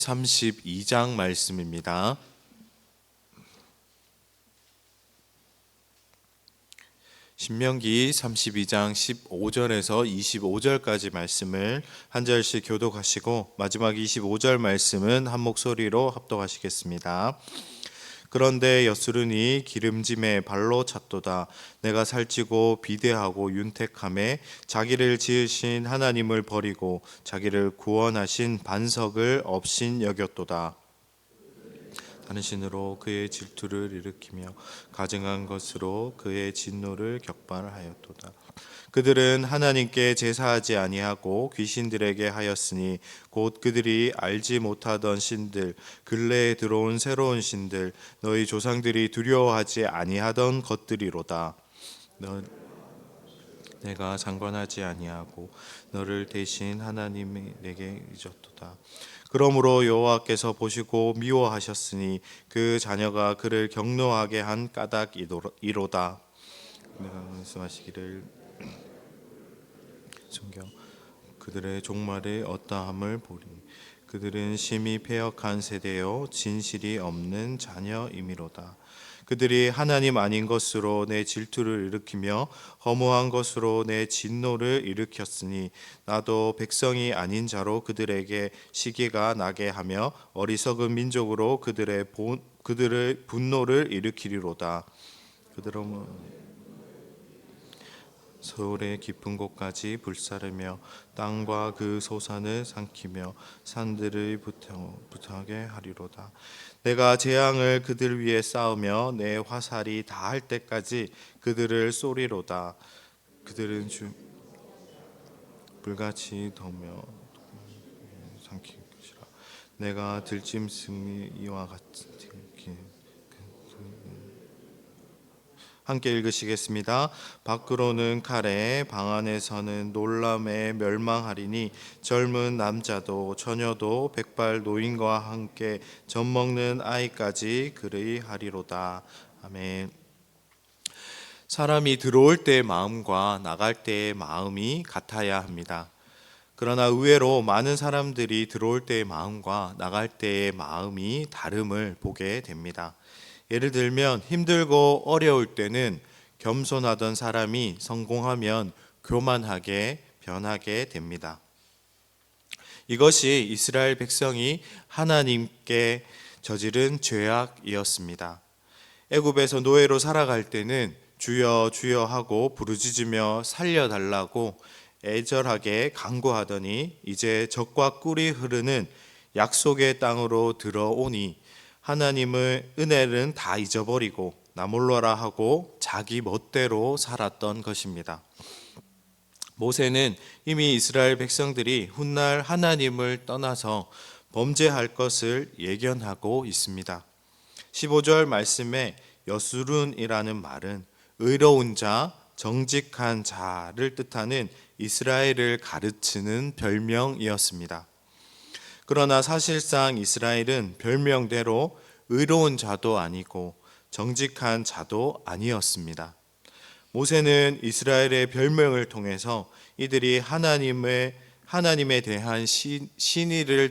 32장 말씀입니다. 신명기 32장 15절에서 25절까지 말씀을 한 절씩 교독하시고 마지막 25절 말씀은 한 목소리로 합독하시겠습니다. 그런데 여수르니 기름짐에 발로 찼도다. 내가 살찌고 비대하고 윤택함에 자기를 지으신 하나님을 버리고 자기를 구원하신 반석을 업신 여겼도다. 다른 신으로 그의 질투를 일으키며 가증한 것으로 그의 진노를 격발하였도다. 그들은 하나님께 제사하지 아니하고 귀신들에게 하였으니 곧 그들이 알지 못하던 신들, 근래에 들어온 새로운 신들, 너희 조상들이 두려워하지 아니하던 것들이로다. 내가 상관하지 아니하고 너를 대신 하나님이 내게 잊었도다. 그러므로 여호와께서 보시고 미워하셨으니 그 자녀가 그를 경노하게 한 까닭이로다. 내가 말씀하시기를 숨겨 그들의 종말의 어떠함을 보리. 그들은 심히 패역한 세대요 진실이 없는 자녀이미로다. 그들이 하나님 아닌 것으로 내 질투를 일으키며 허무한 것으로 내 진노를 일으켰으니 나도 백성이 아닌 자로 그들에게 시기가 나게 하며 어리석은 민족으로 그들의 분노를 일으키리로다. 그들은 서울의 깊은 곳까지 불사르며 땅과 그 소산을 삼키며 산들을 부탁하게 하리로다. 내가 재앙을 그들 위에 쌓으며 내 화살이 다할 때까지 그들을 쏘리로다. 그들은 불같이 더며 삼킬 것이라. 내가 들짐승이 이와 같이 함께 읽으시겠습니다. 밖으로는 칼에 방 안에서는 놀람에 멸망하리니 젊은 남자도 처녀도 백발 노인과 함께 젖먹는 아이까지 그리하리로다. 아멘. 사람이 들어올 때의 마음과 나갈 때의 마음이 같아야 합니다. 그러나 의외로 많은 사람들이 들어올 때의 마음과 나갈 때의 마음이 다름을 보게 됩니다. 예를 들면 힘들고 어려울 때는 겸손하던 사람이 성공하면 교만하게 변하게 됩니다. 이것이 이스라엘 백성이 하나님께 저지른 죄악이었습니다. 애굽에서 노예로 살아갈 때는 주여 주여 하고 부르짖으며 살려달라고 애절하게 간구하더니 이제 젖과 꿀이 흐르는 약속의 땅으로 들어오니 하나님의 은혜는 다 잊어버리고 나 몰라라 하고 자기 멋대로 살았던 것입니다. 모세는 이미 이스라엘 백성들이 훗날 하나님을 떠나서 범죄할 것을 예견하고 있습니다. 15절 말씀에 여수룬이라는 말은 의로운 자, 정직한 자를 뜻하는 이스라엘을 가르치는 별명이었습니다. 그러나 사실상 이스라엘은 별명대로 의로운 자도 아니고 정직한 자도 아니었습니다. 모세는 이스라엘의 별명을 통해서 이들이 하나님에 대한 신의를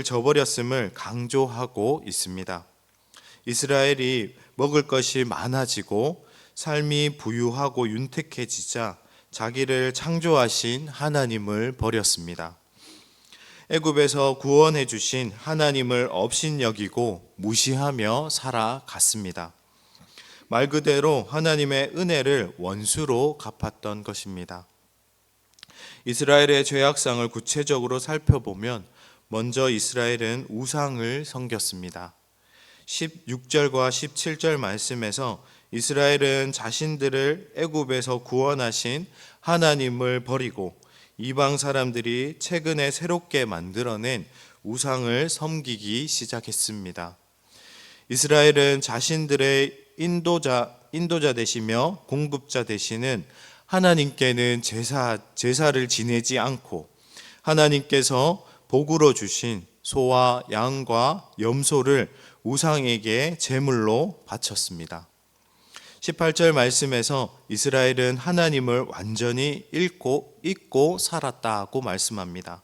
저버렸음을 강조하고 있습니다. 이스라엘이 먹을 것이 많아지고 삶이 부유하고 윤택해지자 자기를 창조하신 하나님을 버렸습니다. 애굽에서 구원해 주신 하나님을 업신여기고 무시하며 살아갔습니다. 말 그대로 하나님의 은혜를 원수로 갚았던 것입니다. 이스라엘의 죄악상을 구체적으로 살펴보면 먼저 이스라엘은 우상을 섬겼습니다. 16절과 17절 말씀에서 이스라엘은 자신들을 애굽에서 구원하신 하나님을 버리고 이방 사람들이 최근에 새롭게 만들어낸 우상을 섬기기 시작했습니다. 이스라엘은 자신들의 인도자 되시며 공급자 되시는 하나님께는 제사를 지내지 않고 하나님께서 복으로 주신 소와 양과 염소를 우상에게 제물로 바쳤습니다. 18절 말씀에서 이스라엘은 하나님을 완전히 잊고 살았다고 말씀합니다.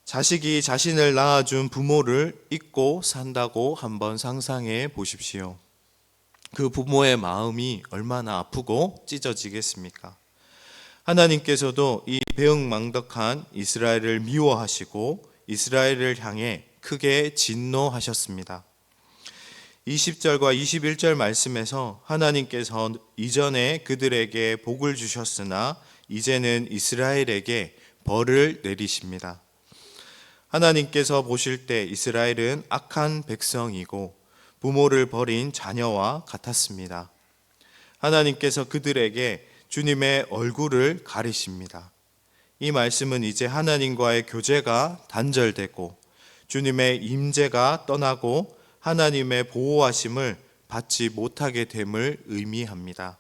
자식이 자신을 낳아준 부모를 잊고 산다고 한번 상상해 보십시오. 그 부모의 마음이 얼마나 아프고 찢어지겠습니까? 하나님께서도 이 배은망덕한 이스라엘을 미워하시고 이스라엘을 향해 크게 진노하셨습니다. 20절과 21절 말씀에서 하나님께서 이전에 그들에게 복을 주셨으나 이제는 이스라엘에게 벌을 내리십니다. 하나님께서 보실 때 이스라엘은 악한 백성이고 부모를 버린 자녀와 같았습니다. 하나님께서 그들에게 주님의 얼굴을 가리십니다. 이 말씀은 이제 하나님과의 교제가 단절되고 주님의 임재가 떠나고 하나님의 보호하심을 받지 못하게 됨을 의미합니다.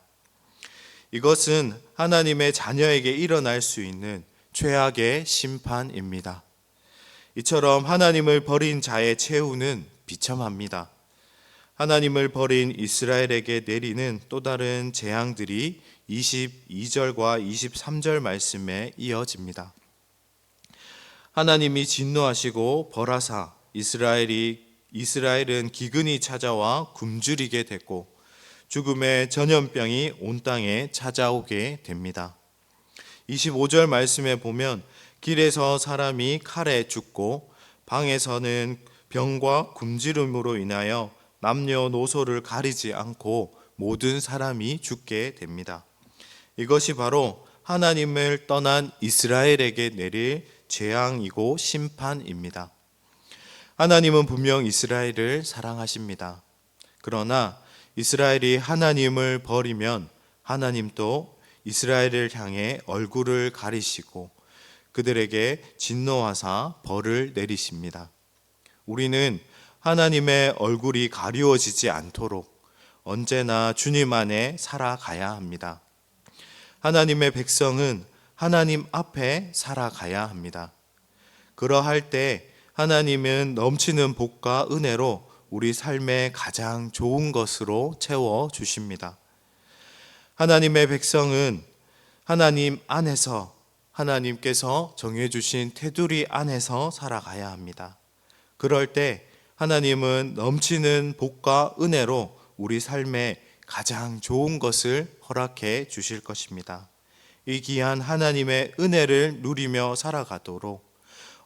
이것은 하나님의 자녀에게 일어날 수 있는 최악의 심판입니다. 이처럼 하나님을 버린 자의 최후는 비참합니다. 하나님을 버린 이스라엘에게 내리는 또 다른 재앙들이 22절과 23절 말씀에 이어집니다. 하나님이 진노하시고 벌하사 이스라엘은 기근이 찾아와 굶주리게 됐고 죽음의 전염병이 온 땅에 찾아오게 됩니다. 25절 말씀에 보면 길에서 사람이 칼에 죽고 방에서는 병과 굶주림으로 인하여 남녀노소를 가리지 않고 모든 사람이 죽게 됩니다. 이것이 바로 하나님을 떠난 이스라엘에게 내릴 재앙이고 심판입니다. 하나님은 분명 이스라엘을 사랑하십니다. 그러나 이스라엘이 하나님을 버리면 하나님도 이스라엘을 향해 얼굴을 가리시고 그들에게 진노하사 벌을 내리십니다. 우리는 하나님의 얼굴이 가리워지지 않도록 언제나 주님 안에 살아가야 합니다. 하나님의 백성은 하나님 앞에 살아가야 합니다. 그러할 때 하나님은 넘치는 복과 은혜로 우리 삶의 가장 좋은 것으로 채워 주십니다. 하나님의 백성은 하나님 안에서 하나님께서 정해주신 테두리 안에서 살아가야 합니다. 그럴 때 하나님은 넘치는 복과 은혜로 우리 삶에 가장 좋은 것을 허락해 주실 것입니다. 이 귀한 하나님의 은혜를 누리며 살아가도록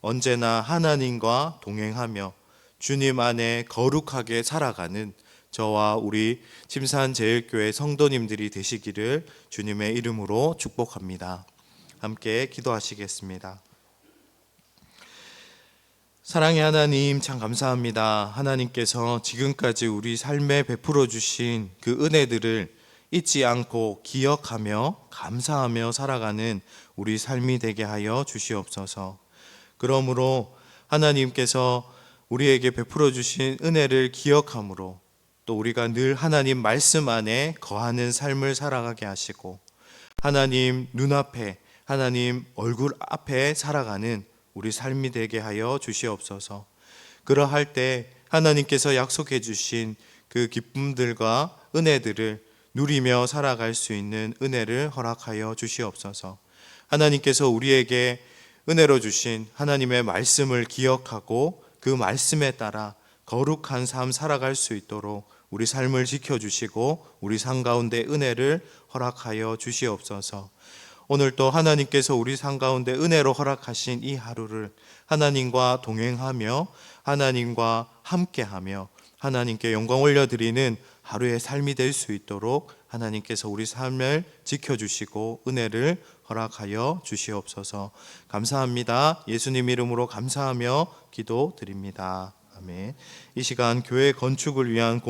언제나 하나님과 동행하며 주님 안에 거룩하게 살아가는 저와 우리 침산제일교회 성도님들이 되시기를 주님의 이름으로 축복합니다. 함께 기도하시겠습니다. 사랑의 하나님, 참 감사합니다. 하나님께서 지금까지 우리 삶에 베풀어 주신 그 은혜들을 잊지 않고 기억하며 감사하며 살아가는 우리 삶이 되게 하여 주시옵소서. 그러므로 하나님께서 우리에게 베풀어 주신 은혜를 기억함으로 또 우리가 늘 하나님 말씀 안에 거하는 삶을 살아가게 하시고 하나님 눈앞에 하나님 얼굴 앞에 살아가는 우리 삶이 되게 하여 주시옵소서. 그러할 때 하나님께서 약속해 주신 그 기쁨들과 은혜들을 누리며 살아갈 수 있는 은혜를 허락하여 주시옵소서. 하나님께서 우리에게 은혜로 주신 하나님의 말씀을 기억하고 그 말씀에 따라 거룩한 삶 살아갈 수 있도록 우리 삶을 지켜주시고 우리 삶 가운데 은혜를 허락하여 주시옵소서. 오늘도 하나님께서 우리 삶 가운데 은혜로 허락하신 이 하루를 하나님과 동행하며 하나님과 함께하며 하나님께 영광 올려드리는 하루의 삶이 될 수 있도록 하나님께서 우리 삶을 지켜주시고 은혜를 허락하여 주시옵소서. 감사합니다. 예수님 이름으로 감사하며 기도드립니다. 아멘. 이 시간 교회 건축을 위한